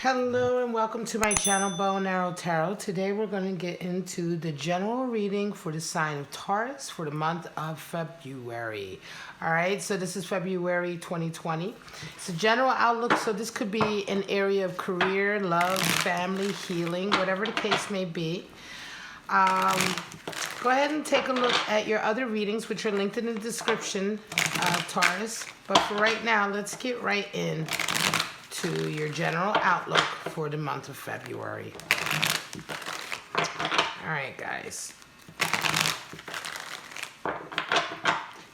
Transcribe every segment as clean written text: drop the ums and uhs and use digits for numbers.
Hello and welcome to my channel, Bow and Arrow Tarot. Today we're going to get into the general reading for the sign of Taurus for the month of February. Alright, so this is February 2020. It's a general outlook, so this could be an area of career, love, family, healing, whatever the case may be. Go ahead and take a look at your other readings, which are linked in the description, Taurus. But for right now, let's get right in to your general outlook for the month of February. All right, guys.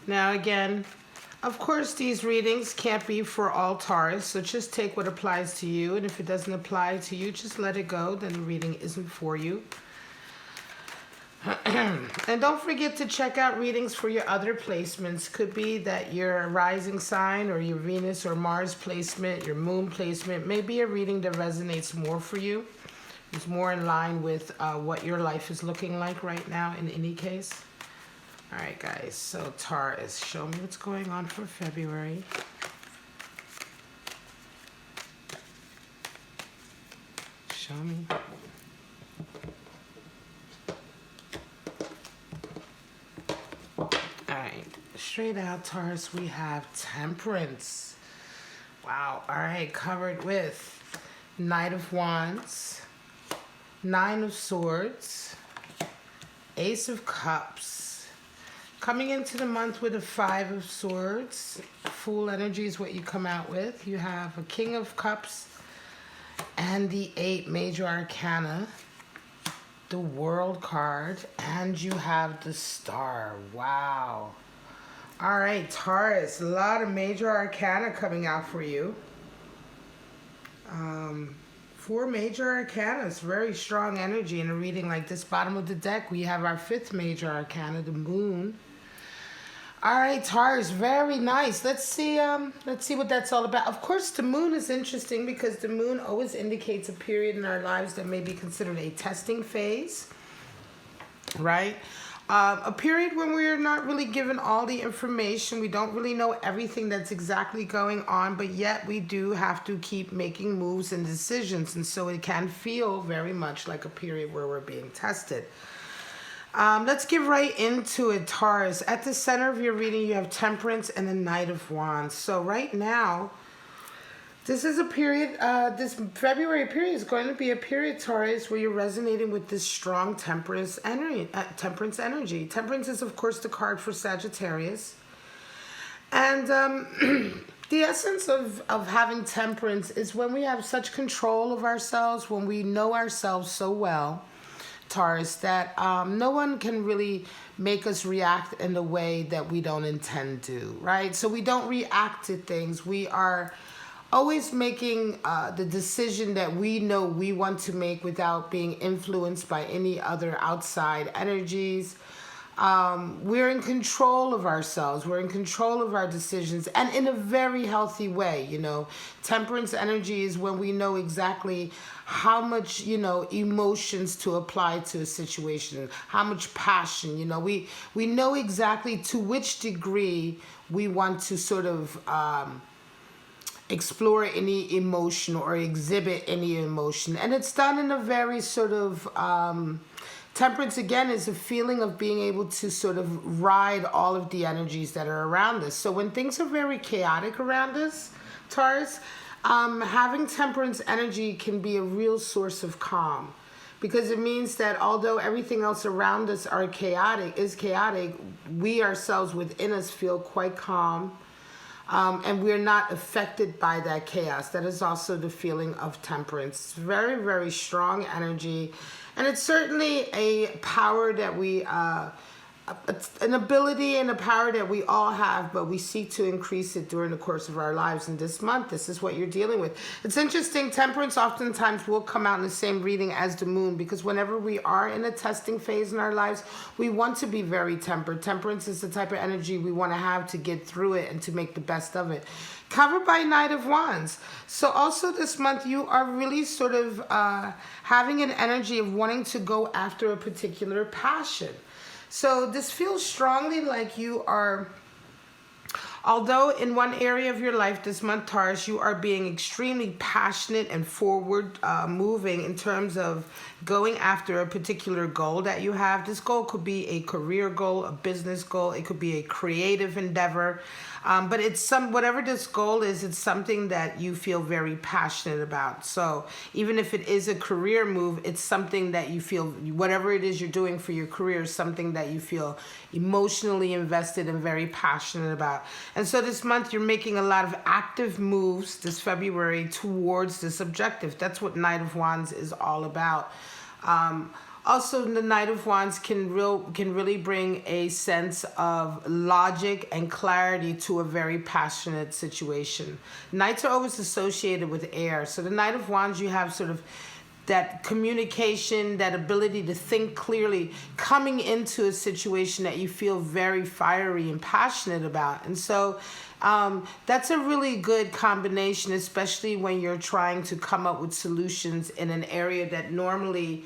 Now again, of course, these readings can't be for all Taurus, so just take what applies to you, and if it doesn't apply to you, just let it go. Then the reading isn't for you. And don't forget to check out readings for your other placements. Could be that your rising sign or your Venus or Mars placement, your moon placement, may be a reading that resonates more for you. It's more in line with what your life is looking like right now in any case. All right, guys. So Taurus, show me what's going on for February. Show me. Straight out, Taurus, we have Temperance. Wow. All right, covered with Knight of Wands, Nine of Swords, Ace of Cups. Coming into the month with a Five of Swords. Fool energy is what you come out with. You have a King of Cups and the 8 major arcana, the World card, and you have the Star. Wow. All right, Taurus, a lot of major arcana coming out for you. 4 major arcanas, very strong energy in a reading like this. Bottom of the deck, we have our 5th major arcana, the Moon. All right, Taurus, very nice. Let's see what that's all about. Of course, the Moon is interesting because the Moon always indicates a period in our lives that may be considered a testing phase, right? A period when we're not really given all the information. We don't really know everything that's exactly going on, but yet we do have to keep making moves and decisions. And so it can feel very much like a period where we're being tested. Let's get right into it, Taurus. At the center of your reading, you have Temperance and the Knight of Wands. So right now, this is a period, this February period is going to be a period, Taurus, where you're resonating with this strong temperance energy. Temperance is, of course, the card for Sagittarius. And the essence of having temperance is when we have such control of ourselves, when we know ourselves so well, Taurus, that no one can really make us react in the way that we don't intend to, right? So we don't react to things. We are always making the decision that we know we want to make without being influenced by any other outside energies. We're in control of ourselves. We're in control of our decisions, and in a very healthy way, you know. Temperance energy is when we know exactly how much, you know, emotions to apply to a situation, how much passion, you know. We know exactly to which degree we want to sort of explore any emotion or exhibit any emotion. And it's done in a very sort of, temperance again is a feeling of being able to sort of ride all of the energies that are around us. So when things are very chaotic around us, Taurus, having temperance energy can be a real source of calm. Because it means that although everything else around us is chaotic, we ourselves within us feel quite calm. And we're not affected by that chaos. That is also the feeling of temperance. It's very, very strong energy. And it's certainly a power that we, an ability and a power that we all have, but we seek to increase it during the course of our lives. And this month, this is what you're dealing with. It's interesting, temperance oftentimes will come out in the same reading as the Moon, because whenever we are in a testing phase in our lives, we want to be very tempered. Temperance is the type of energy we want to have to get through it and to make the best of it. Covered by Knight of Wands. So also this month, you are really sort of having an energy of wanting to go after a particular passion. So this feels strongly like you are Although in one area of your life this month, Taurus, you are being extremely passionate and forward moving in terms of going after a particular goal that you have. This goal could be a career goal, a business goal. It could be a creative endeavor. But it's whatever this goal is, it's something that you feel very passionate about. So even if it is a career move, it's something that you feel, whatever it is you're doing for your career, is something that you feel emotionally invested and very passionate about. And so this month you're making a lot of active moves this February towards this objective. That's what Knight of Wands is all about. Also, the Knight of Wands can really bring a sense of logic and clarity to a very passionate situation. Knights are always associated with air. So the Knight of Wands, you have sort of that communication, that ability to think clearly, coming into a situation that you feel very fiery and passionate about. And so that's a really good combination, especially when you're trying to come up with solutions in an area that normally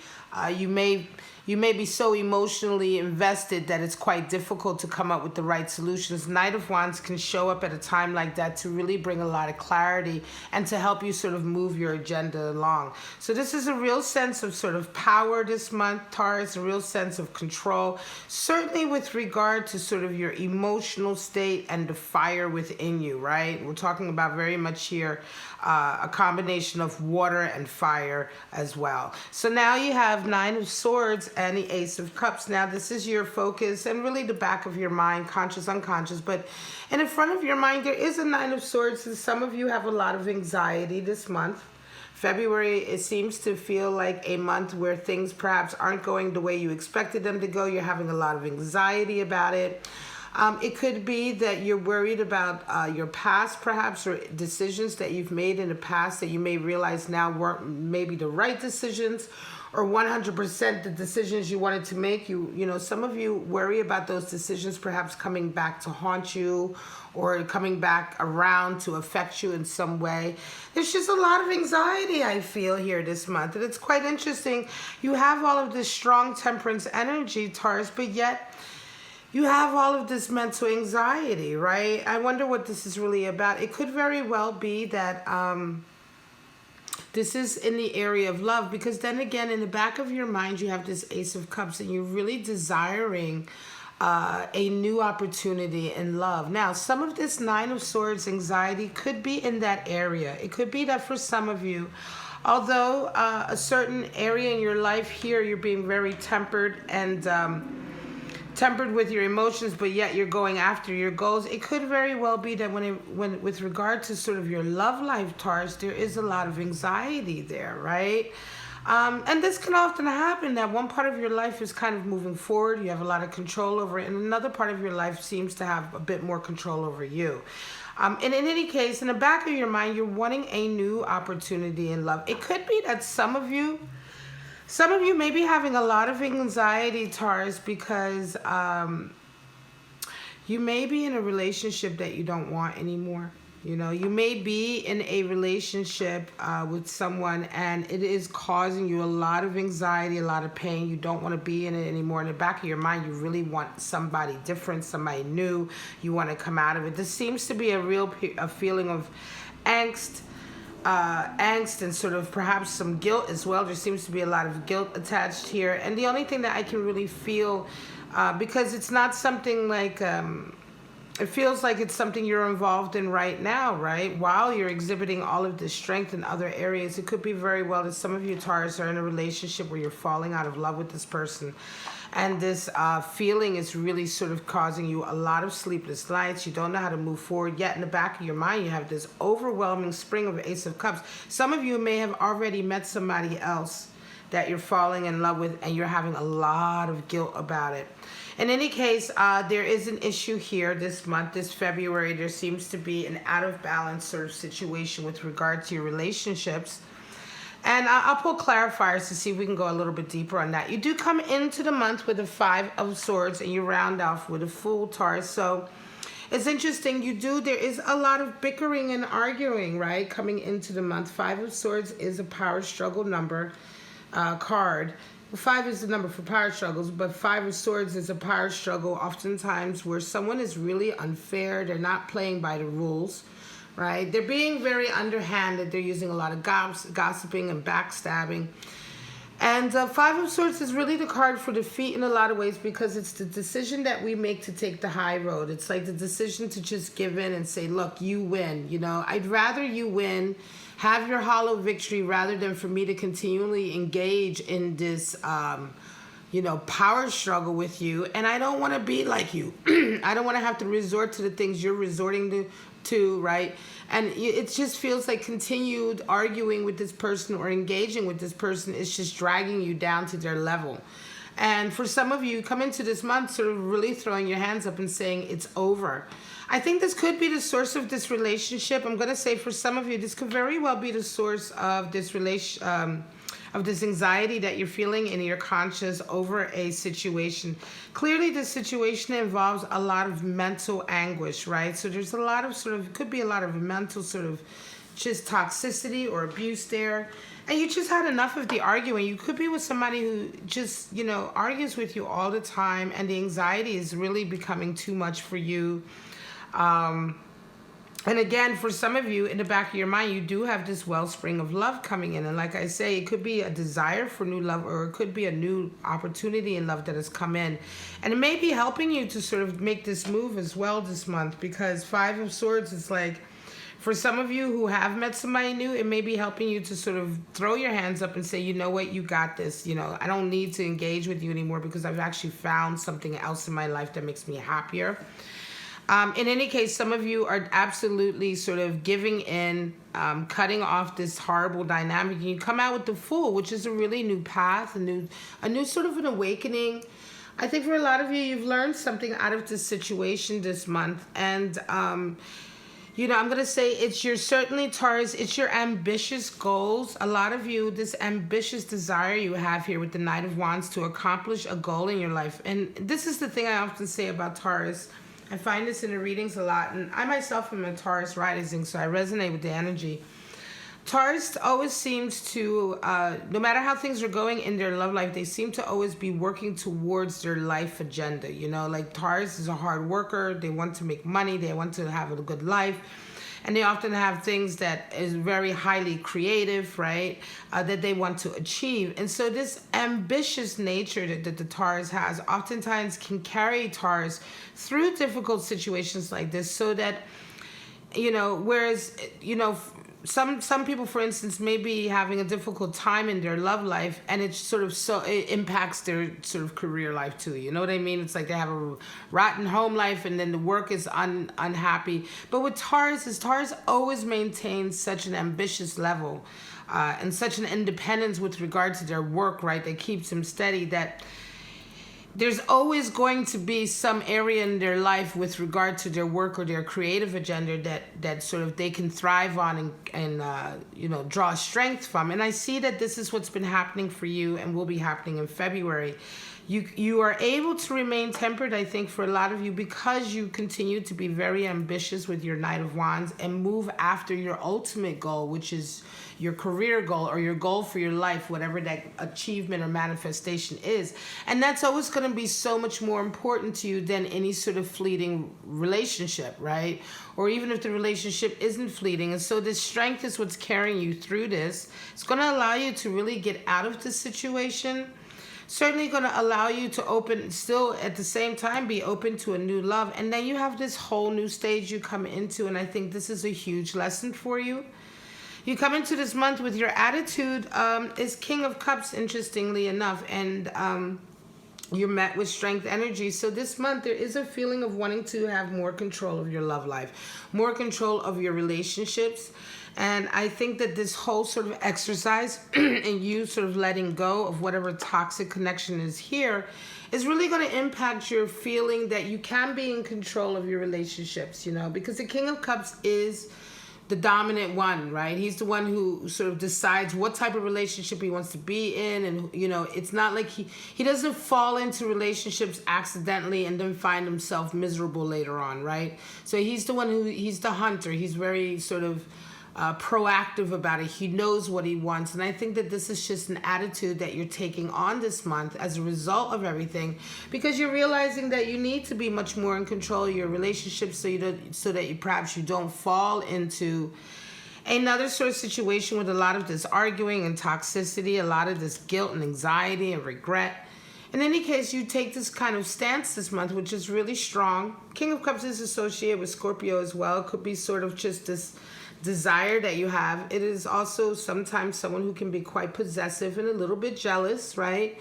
you may be so emotionally invested that it's quite difficult to come up with the right solutions. Knight of Wands can show up at a time like that to really bring a lot of clarity and to help you sort of move your agenda along. So this is a real sense of sort of power this month, Taurus, a real sense of control, certainly with regard to sort of your emotional state and the fire within you, right? We're talking about very much here a combination of water and fire as well. So now you have Nine of Swords and the Ace of Cups. Now this is your focus and really the back of your mind, conscious, unconscious, but in the front of your mind there is a Nine of Swords, and some of you have a lot of anxiety this month. February, it seems to feel like a month where things perhaps aren't going the way you expected them to go. You're having a lot of anxiety about it. It could be that you're worried about your past, perhaps, or decisions that you've made in the past that you may realize now weren't maybe the right decisions, or 100% the decisions you wanted to make. You know, some of you worry about those decisions perhaps coming back to haunt you or coming back around to affect you in some way. There's just a lot of anxiety I feel here this month, and it's quite interesting. You have all of this strong temperance energy, Taurus, but yet you have all of this mental anxiety, right? I wonder what this is really about. It could very well be that this is in the area of love, because then again, in the back of your mind, you have this Ace of Cups, and you're really desiring a new opportunity in love. Now, some of this Nine of Swords anxiety could be in that area. It could be that for some of you, although a certain area in your life here, you're being very tempered and tempered with your emotions, but yet you're going after your goals. It could very well be that when with regard to sort of your love life, Taurus, there is a lot of anxiety there, right? And this can often happen, that one part of your life is kind of moving forward, you have a lot of control over it, and another part of your life seems to have a bit more control over you. And in any case, in the back of your mind, you're wanting a new opportunity in love. It could be that some of you may be having a lot of anxiety, Taurus, because you may be in a relationship that you don't want anymore. You know, you may be in a relationship with someone, and it is causing you a lot of anxiety, a lot of pain. You don't want to be in it anymore. In the back of your mind, you really want somebody different, somebody new. You want to come out of it. This seems to be a feeling of angst and sort of perhaps some guilt as well. There seems to be a lot of guilt attached here. And the only thing that I can really feel, because it's not something like, it feels like it's something you're involved in right now, right? While you're exhibiting all of this strength in other areas, it could be very well that some of you, Taurus, are in a relationship where you're falling out of love with this person. And this feeling is really sort of causing you a lot of sleepless nights. You don't know how to move forward. Yet in the back of your mind, you have this overwhelming spring of Ace of Cups. Some of you may have already met somebody else that you're falling in love with, and you're having a lot of guilt about it. In any case, there is an issue here this month, this February. There seems to be an out of balance sort of situation with regard to your relationships. And I'll pull clarifiers to see if we can go a little bit deeper on that. You do come into the month with a Five of Swords, and you round off with a Fool, Taurus. So it's interesting. There is a lot of bickering and arguing, right, coming into the month. Five of Swords is a power struggle number card. 5 is the number for power struggles, but 5 of Swords is a power struggle oftentimes where someone is really unfair. They're not playing by the rules, right? They're being very underhanded. They're using a lot of gossiping and backstabbing. And 5 of Swords is really the card for defeat in a lot of ways because it's the decision that we make to take the high road. It's like the decision to just give in and say, look, you win. You know, I'd rather you win, have your hollow victory rather than for me to continually engage in this, power struggle with you. And I don't want to be like you. I don't want to have to resort to the things you're resorting to, right? And it just feels like continued arguing with this person or engaging with this person is just dragging you down to their level. And for some of you, come into this month sort of really throwing your hands up and saying it's over. I think this could be the source of this relationship. I'm going to say for some of you, this could very well be the source of this of this anxiety that you're feeling in your conscious over a situation. Clearly, this situation involves a lot of mental anguish, right? So there's a lot of could be a lot of mental just toxicity or abuse there. And you just had enough of the arguing. You could be with somebody who just, argues with you all the time, and the anxiety is really becoming too much for you. And again, for some of you, in the back of your mind, you do have this wellspring of love coming in. And like I say, it could be a desire for new love, or it could be a new opportunity in love that has come in. And it may be helping you to sort of make this move as well this month, because 5 of Swords is like, for some of you who have met somebody new, it may be helping you to sort of throw your hands up and say, you know what, you got this. I don't need to engage with you anymore because I've actually found something else in my life that makes me happier. In any case, some of you are absolutely sort of giving in, cutting off this horrible dynamic. And you come out with the Fool, which is a really new path, a new sort of an awakening. I think for a lot of you, you've learned something out of this situation this month. And, I'm going to say certainly, Taurus, it's your ambitious goals. A lot of you, this ambitious desire you have here with the Knight of Wands to accomplish a goal in your life. And this is the thing I often say about Taurus. I find this in the readings a lot, and I myself am a Taurus rising, so I resonate with the energy. Taurus always seems to, no matter how things are going in their love life, they seem to always be working towards their life agenda. Like Taurus is a hard worker. They want to make money. They want to have a good life. And they often have things that is very highly creative, right, that they want to achieve. And so this ambitious nature that the Taurus has oftentimes can carry Taurus through difficult situations like this, so that, whereas, some people, for instance, may be having a difficult time in their love life, and it impacts their sort of career life too. You know what I mean? It's like they have a rotten home life, and then the work is unhappy. But with Taurus, Taurus always maintains such an ambitious level and such an independence with regard to their work, right? That keeps them steady, that there's always going to be some area in their life with regard to their work or their creative agenda that sort of they can thrive on and draw strength from. And I see that this is what's been happening for you and will be happening in February. You are able to remain tempered, I think, for a lot of you, because you continue to be very ambitious with your Knight of Wands and move after your ultimate goal, which is your career goal or your goal for your life, whatever that achievement or manifestation is. And that's always going to be so much more important to you than any sort of fleeting relationship, right? Or even if the relationship isn't fleeting. And so this strength is what's carrying you through this. It's going to allow you to really get out of this situation. Certainly going to allow you to still at the same time be open to a new love. And then you have this whole new stage you come into, and I think this is a huge lesson for you. You come into this month with your attitude is King of Cups, interestingly enough, and you're met with strength energy. So this month there is a feeling of wanting to have more control of your love life, more control of your relationships. And I think that this whole sort of exercise and you sort of letting go of whatever toxic connection is here is really going to impact your feeling that you can be in control of your relationships, because the King of Cups is the dominant one, right? He's the one who sort of decides what type of relationship he wants to be in. And, it's not like he doesn't fall into relationships accidentally and then find himself miserable later on, right? So he's the one he's the hunter. He's very sort of proactive about it. He knows what he wants. And I think that this is just an attitude that you're taking on this month as a result of everything, because you're realizing that you need to be much more in control of your relationships so that you perhaps you don't fall into another sort of situation with a lot of this arguing and toxicity, a lot of this guilt and anxiety and regret. In any case, you take this kind of stance this month, which is really strong. King of Cups is associated with Scorpio as well. It could be sort of just this desire that you have. It is also sometimes someone who can be quite possessive and a little bit jealous, right?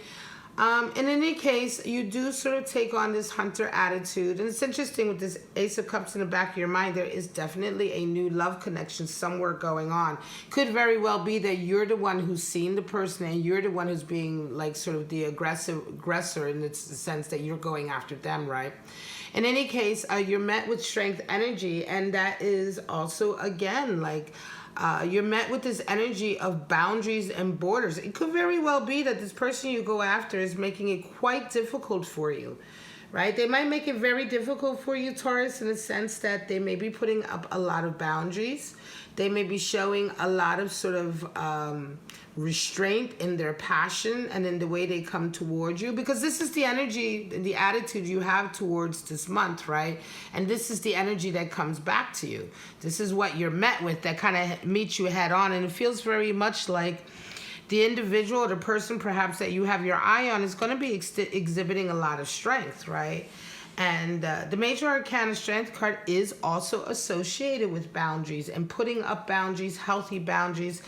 In any case, you do sort of take on this hunter attitude. And it's interesting with this Ace of Cups in the back of your mind, there is definitely a new love connection somewhere going on. Could very well be that you're the one who's seen the person and you're the one who's being like sort of the aggressor in the sense that you're going after them, right? In any case, you're met with strength energy, and that is also, again, like you're met with this energy of boundaries and borders. It could very well be that this person you go after is making it quite difficult for you, right? They might make it very difficult for you, Taurus, in the sense that they may be putting up a lot of boundaries. They may be showing a lot of sort of restraint in their passion and in the way they come towards you, because this is the energy, the attitude you have towards this month, right? And this is the energy that comes back to you. This is what you're met with that kind of meets you head on, and it feels very much like the individual or the person perhaps that you have your eye on is going to be exhibiting a lot of strength, right? And the Major Arcana Strength card is also associated with boundaries and putting up boundaries, healthy boundaries.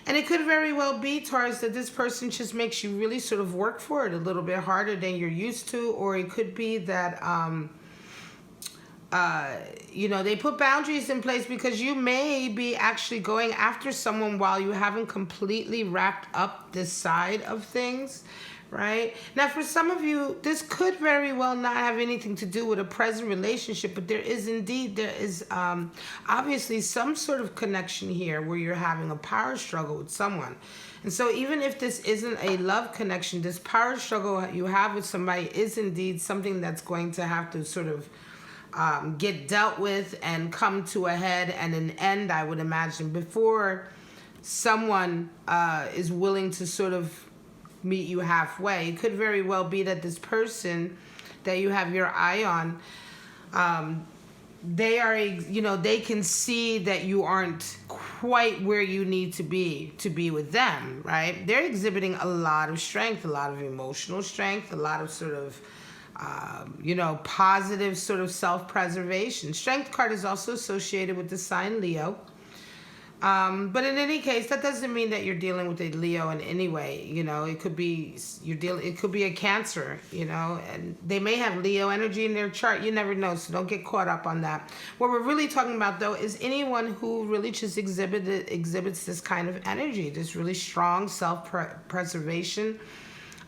And it could very well be, Taurus, that this person just makes you really sort of work for it a little bit harder than you're used to. Or it could be that, they put boundaries in place because you may be actually going after someone while you haven't completely wrapped up this side of things. Right? Now, for some of you, this could very well not have anything to do with a present relationship, but there is obviously some sort of connection here where you're having a power struggle with someone. And so even if this isn't a love connection, this power struggle you have with somebody is indeed something that's going to have to sort of get dealt with and come to a head and an end, I would imagine, before someone is willing to sort of meet you halfway. It could very well be that this person that you have your eye on, they can see that you aren't quite where you need to be with them, right? They're exhibiting a lot of strength, a lot of emotional strength, a lot of sort of positive sort of self-preservation. Strength card is also associated with the sign Leo. But in any case, that doesn't mean that you're dealing with a Leo in any way. It could be it could be a Cancer, and they may have Leo energy in their chart. You never know, so don't get caught up on that. What we're really talking about, though, is anyone who really just exhibits this kind of energy, this really strong self-preservation.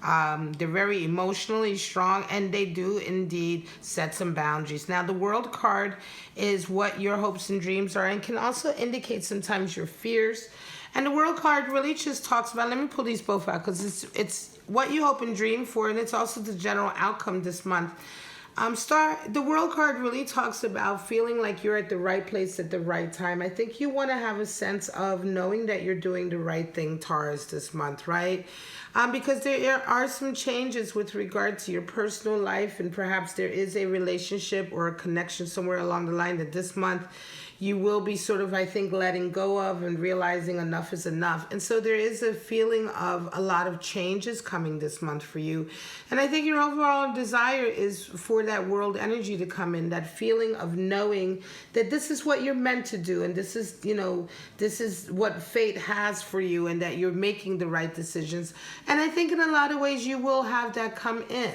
They're very emotionally strong, and they do indeed set some boundaries. Now, the World card is what your hopes and dreams are, and can also indicate sometimes your fears. And the World card really just talks about, let me pull these both out, because it's what you hope and dream for, and it's also the general outcome this month. The World card really talks about feeling like you're at the right place at the right time. I think you want to have a sense of knowing that you're doing the right thing, Taurus, this month, right? Because there are some changes with regard to your personal life, and perhaps there is a relationship or a connection somewhere along the line that this month you will be sort of, I think, letting go of and realizing enough is enough. And so there is a feeling of a lot of changes coming this month for you. And I think your overall desire is for that world energy to come in, that feeling of knowing that this is what you're meant to do, and this is what fate has for you, and that you're making the right decisions. And I think in a lot of ways you will have that come in.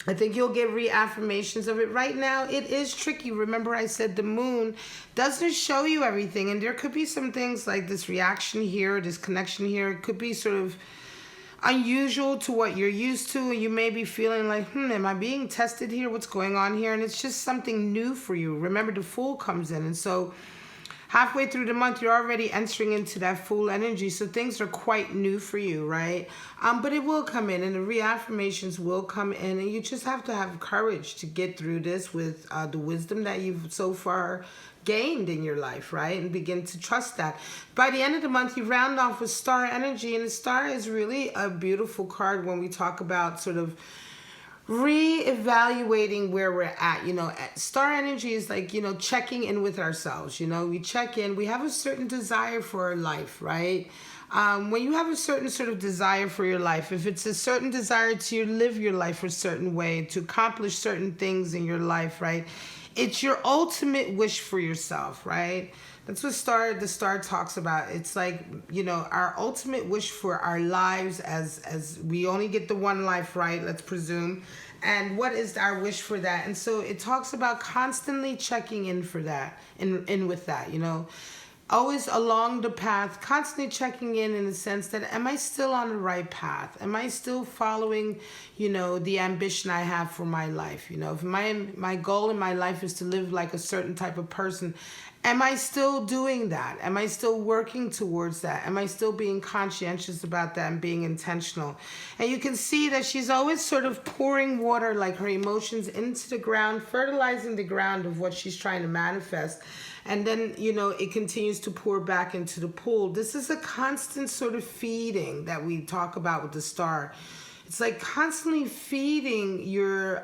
I think you'll get reaffirmations of it. Right now, it is tricky. Remember, I said the moon doesn't show you everything, and there could be some things like this reaction here, this connection here. It could be sort of unusual to what you're used to, and you may be feeling like, am I being tested here? What's going on here? And it's just something new for you. Remember, the Fool comes in, and so halfway through the month, you're already entering into that full energy. So things are quite new for you, right? But it will come in, and the reaffirmations will come in, and you just have to have courage to get through this with the wisdom that you've so far gained in your life, right? And begin to trust that. By the end of the month, you round off with star energy, and the star is really a beautiful card when we talk about sort of re-evaluating where we're at. Star energy is like, checking in with ourselves. We check in, we have a certain desire for our life, right? When you have a certain sort of desire for your life, if it's a certain desire to live your life a certain way, to accomplish certain things in your life, right? It's your ultimate wish for yourself, right? That's what the star talks about. It's like, our ultimate wish for our lives, as we only get the one life, right? Let's presume. And what is our wish for that? And so it talks about constantly checking in for that, in with that, always along the path, constantly checking in the sense that, am I still on the right path? Am I still following, the ambition I have for my life? If my goal in my life is to live like a certain type of person, am I still doing that? Am I still working towards that? Am I still being conscientious about that and being intentional? And you can see that she's always sort of pouring water, like her emotions, into the ground, fertilizing the ground of what she's trying to manifest. And then, it continues to pour back into the pool. This is a constant sort of feeding that we talk about with the star. It's like constantly feeding your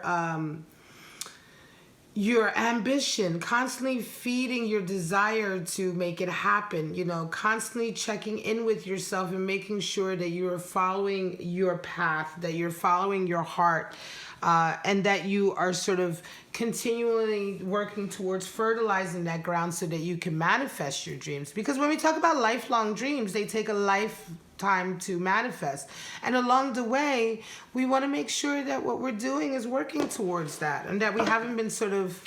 ambition, constantly feeding your desire to make it happen, constantly checking in with yourself and making sure that you are following your path, that you're following your heart, and that you are sort of continually working towards fertilizing that ground so that you can manifest your dreams. Because when we talk about lifelong dreams, they take a lifetime to manifest. And along the way, we want to make sure that what we're doing is working towards that, and that we haven't been sort of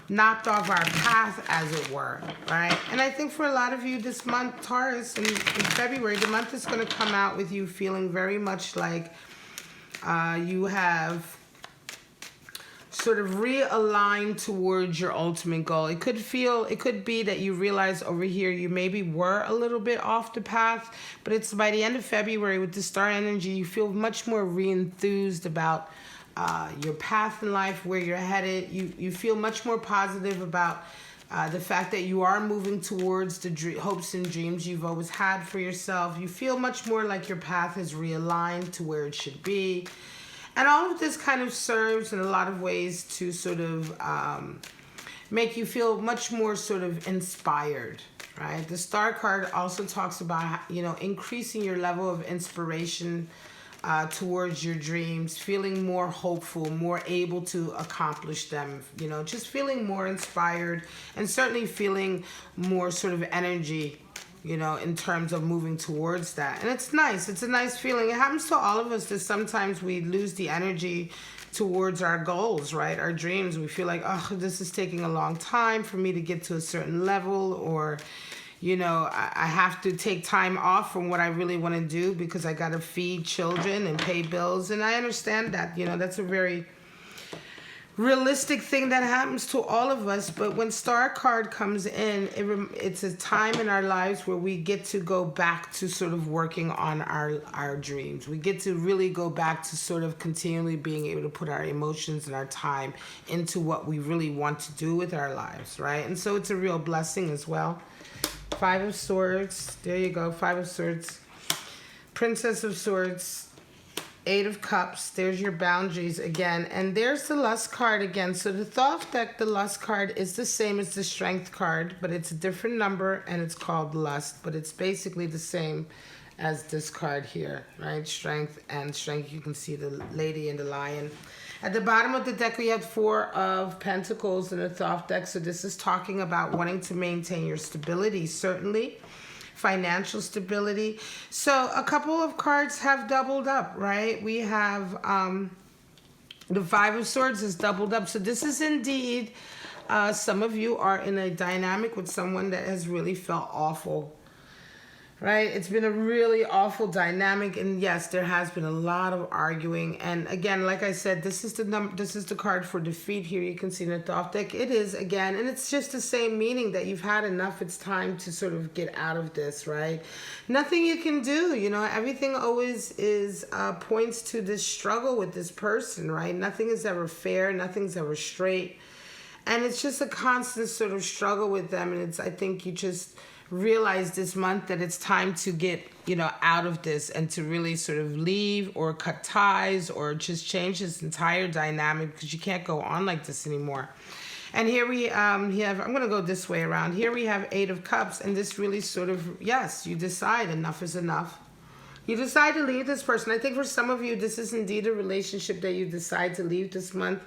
knocked off our path, as it were, right? And I think for a lot of you this month, Taurus, in February, the month is going to come out with you feeling very much like you have sort of realign towards your ultimate goal. It could be that you realize over here you maybe were a little bit off the path, but it's by the end of February with the star energy, you feel much more re-enthused about your path in life, where you're headed. You feel much more positive about the fact that you are moving towards the hopes and dreams you've always had for yourself. You feel much more like your path is realigned to where it should be. And all of this kind of serves in a lot of ways to sort of make you feel much more sort of inspired, right? The star card also talks about, increasing your level of inspiration towards your dreams, feeling more hopeful, more able to accomplish them, just feeling more inspired, and certainly feeling more sort of energy, in terms of moving towards that. And it's nice. It's a nice feeling. It happens to all of us that sometimes we lose the energy towards our goals, right? Our dreams. We feel like, oh, this is taking a long time for me to get to a certain level, or, I have to take time off from what I really want to do because I got to feed children and pay bills. And I understand that, that's a very realistic thing that happens to all of us. But when star card comes in, it's a time in our lives where we get to go back to sort of working on our dreams. We get to really go back to sort of continually being able to put our emotions and our time into what we really want to do with our lives, right? And so it's a real blessing as well. 5 of Swords, there you go, 5 of Swords, Princess of Swords, 8 of Cups, there's your boundaries again. And there's the Lust card again. So the Thoth deck, the Lust card is the same as the Strength card, but it's a different number and it's called Lust. But it's basically the same as this card here, right? Strength and Strength. You can see the lady and the lion. At the bottom of the deck, we have 4 of Pentacles in the Thoth deck. So this is talking about wanting to maintain your stability, certainly. Financial stability. So a couple of cards have doubled up, right? We have the 5 of Swords is doubled up. So this is indeed, some of you are in a dynamic with someone that has really felt awful right? It's been a really awful dynamic, and yes, there has been a lot of arguing. And again, like I said, this is the card for defeat here. You can see in the Thoth deck. It is again, and it's just the same meaning that you've had enough. It's time to sort of get out of this, right? Nothing you can do, everything always is points to this struggle with this person, right? Nothing is ever fair, nothing's ever straight. And it's just a constant sort of struggle with them. And I think you just realize this month that it's time to get, out of this and to really sort of leave or cut ties or just change this entire dynamic, because you can't go on like this anymore. And here we have, I'm going to go this way around. Here we have 8 of Cups, and this really sort of, yes, you decide enough is enough. You decide to leave this person. I think for some of you, this is indeed a relationship that you decide to leave this month.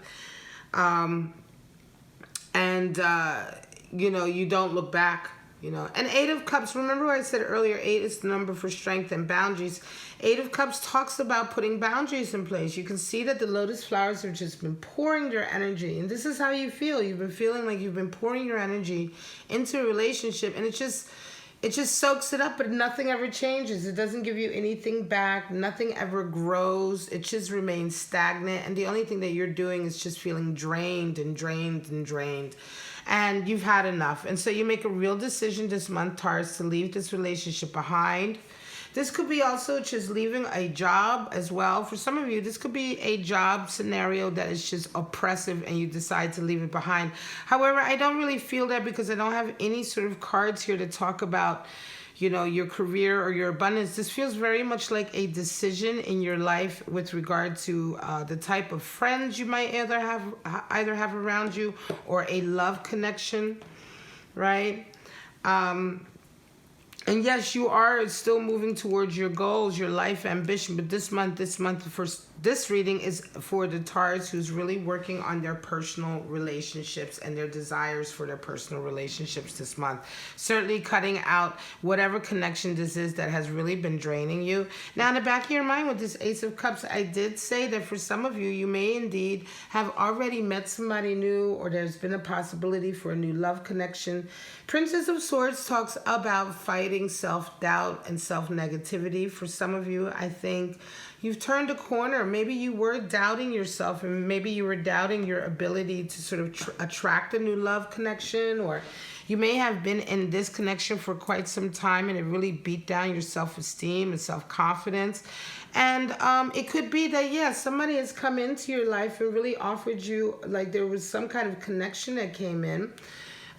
You don't look back, And 8 of Cups, remember what I said earlier, 8 is the number for strength and boundaries. 8 of Cups talks about putting boundaries in place. You can see that the lotus flowers have just been pouring their energy. And this is how you feel. You've been feeling like you've been pouring your energy into a relationship. And it just soaks it up, but nothing ever changes. It doesn't give you anything back. Nothing ever grows. It just remains stagnant. And the only thing that you're doing is just feeling drained and drained and drained. And you've had enough. And so you make a real decision this month, Taurus, to leave this relationship behind. This could be also just leaving a job as well. For some of you, this could be a job scenario that is just oppressive and you decide to leave it behind. However, I don't really feel that, because I don't have any sort of cards here to talk about, your career or your abundance. This feels very much like a decision in your life with regard to the type of friends you might either have around you, or a love connection, right? And yes, you are still moving towards your goals, your life ambition. But this month, this reading is for the Taurus who's really working on their personal relationships and their desires for their personal relationships this month. Certainly cutting out whatever connection this is that has really been draining you. Now, in the back of your mind with this Ace of Cups, I did say that for some of you, you may indeed have already met somebody new, or there's been a possibility for a new love connection. Princess of Swords talks about fighting self-doubt and self-negativity. For some of you, I think you've turned a corner. Maybe you were doubting yourself, and maybe you were doubting your ability to sort of attract a new love connection, or you may have been in this connection for quite some time and it really beat down your self-esteem and self-confidence. And it could be that, yes, somebody has come into your life and really offered you, like there was some kind of connection that came in.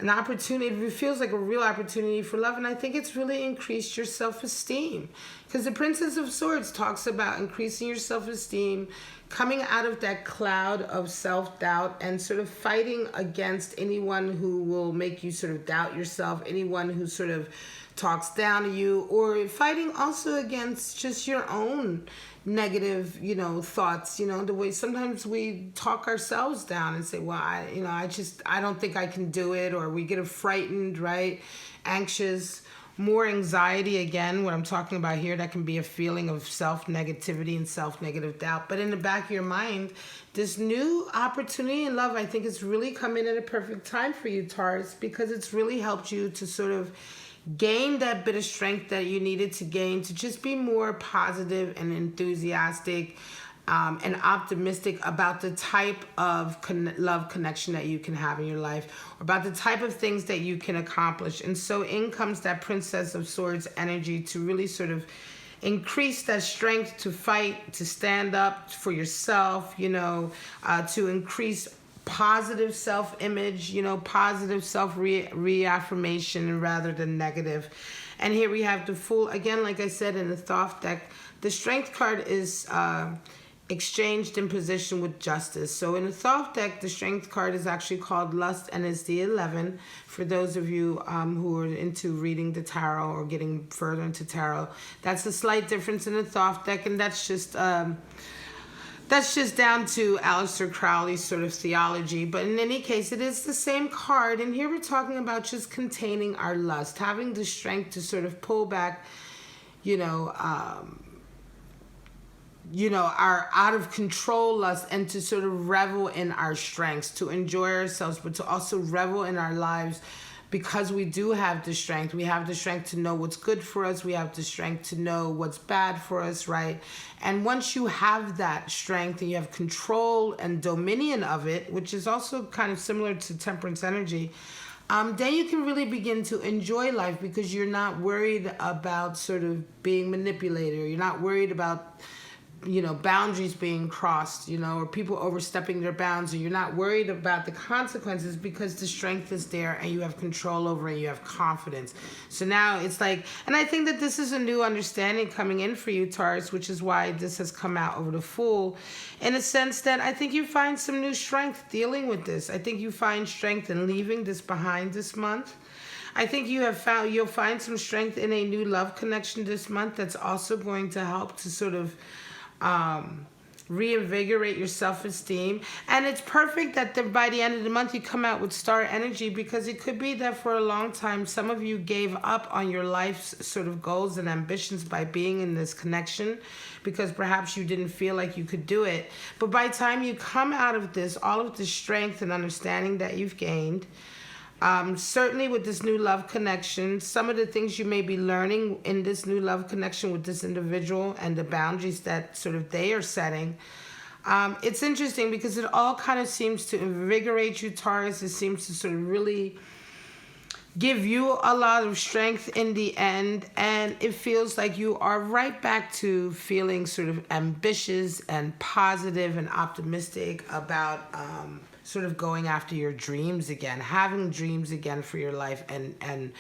An opportunity, it feels like a real opportunity for love, and I think it's really increased your self-esteem, because the Princess of Swords talks about increasing your self-esteem, coming out of that cloud of self-doubt, and sort of fighting against anyone who will make you sort of doubt yourself, anyone who sort of talks down to you, or fighting also against just your own negative, thoughts, the way sometimes we talk ourselves down and say, well, I don't think I can do it, or we get frightened, right? Anxious, more anxiety. Again, what I'm talking about here, that can be a feeling of self-negativity and self-negative doubt. But in the back of your mind, this new opportunity in love, I think, is really coming at a perfect time for you, Taurus, because it's really helped you to sort of gain that bit of strength that you needed to gain, to just be more positive and enthusiastic and optimistic about the type of love connection that you can have in your life, about the type of things that you can accomplish. And so in comes that Princess of Swords energy to really sort of increase that strength to fight, to stand up for yourself, to increase positive self-image, positive self-reaffirmation rather than negative. And here we have the Fool. Again, like I said in the Thoth deck, the Strength card is exchanged in position with Justice. So in the Thoth deck, the Strength card is actually called Lust, and is the 11. For those of you who are into reading the tarot or getting further into tarot, that's a slight difference in the Thoth deck, and that's just down to Aleister Crowley's sort of theology. But in any case, it is the same card. And here we're talking about just containing our lust, having the strength to sort of pull back, our out of control lust, and to sort of revel in our strengths, to enjoy ourselves, but to also revel in our lives, because we do have the strength. We have the strength to know what's good for us. We have the strength to know what's bad for us, right? And once you have that strength and you have control and dominion of it, which is also kind of similar to temperance energy, then you can really begin to enjoy life because you're not worried about sort of being manipulated, or you're not worried about, boundaries being crossed, or people overstepping their bounds, or you're not worried about the consequences because the strength is there and you have control over it, you have confidence. So now it's like, and I think that this is a new understanding coming in for you, Taurus, which is why this has come out over the Fool, in a sense that I think you find some new strength dealing with this. I think you find strength in leaving this behind this month. I think you'll find some strength in a new love connection this month that's also going to help to sort of reinvigorate your self-esteem. And it's perfect that by the end of the month you come out with star energy, because it could be that for a long time some of you gave up on your life's sort of goals and ambitions by being in this connection because perhaps you didn't feel like you could do it. But by the time you come out of this, all of the strength and understanding that you've gained, certainly with this new love connection, some of the things you may be learning in this new love connection with this individual and the boundaries that sort of they are setting, it's interesting because it all kind of seems to invigorate you, Taurus. It seems to sort of really give you a lot of strength in the end, and it feels like you are right back to feeling sort of ambitious and positive and optimistic about sort of going after your dreams again, having dreams again for your life, and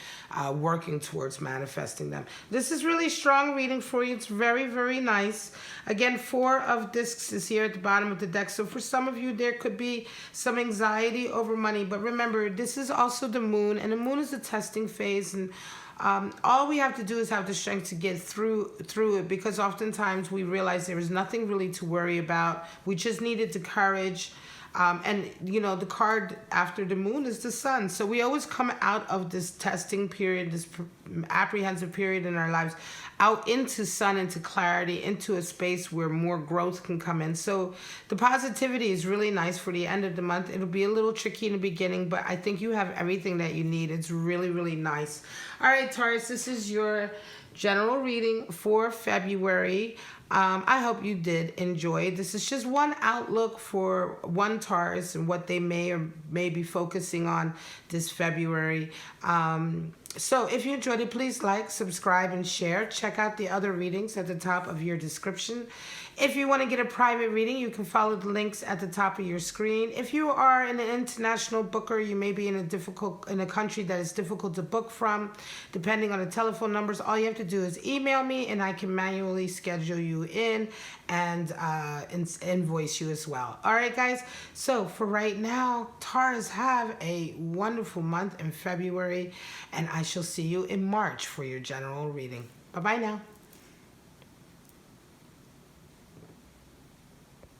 working towards manifesting them. This is really strong reading for you. It's very, very nice. Again, 4 of discs is here at the bottom of the deck. So for some of you, there could be some anxiety over money. But remember, this is also the moon, and the moon is a testing phase, and all we have to do is have the strength to get through it, because oftentimes we realize there is nothing really to worry about. We just needed the courage. And the card after the moon is the sun. So we always come out of this testing period, this apprehensive period in our lives, out into sun, into clarity, into a space where more growth can come in. So the positivity is really nice for the end of the month. It'll be a little tricky in the beginning, but I think you have everything that you need. It's really, really nice. All right, Taurus, this is your general reading for February. I hope you did enjoy. This is just one outlook for one Taurus and what they may or may be focusing on this February. So if you enjoyed it, please like, subscribe, and share. Check out the other readings at the top of your description. If you want to get a private reading, you can follow the links at the top of your screen. If you are an international booker, you may be in a country that is difficult to book from, depending on the telephone numbers. All you have to do is email me, and I can manually schedule you in and invoice you as well. All right, guys. So for right now, Taurus, have a wonderful month in February, and I shall see you in March for your general reading. Bye-bye now.